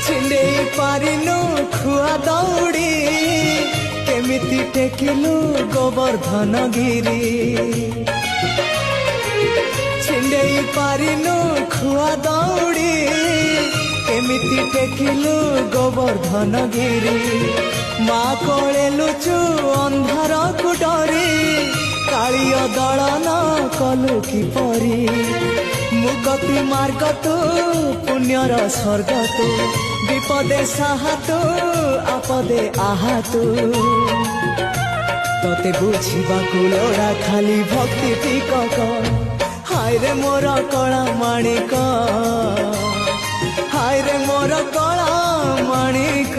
छिंडे पारिनु खुआ दौड़ी केमिति टेकिलु गोवर्धन गिरी छिंडे पारिनु खुआ दौड़ी केमिति टेकिलु गोवर्धन गिरी माँ कोले लुचु अंधार को डरी कालिय दलन कलु कि परी मुगति मार्ग तू पुण्यर स्वर्ग तू विपदे साहा तू आपदे आहा तू तते बुझिबा लोड़ा खाली भक्ति टिकक हाय रे मोर कला माणिक हाय रे मोर कला माणिक।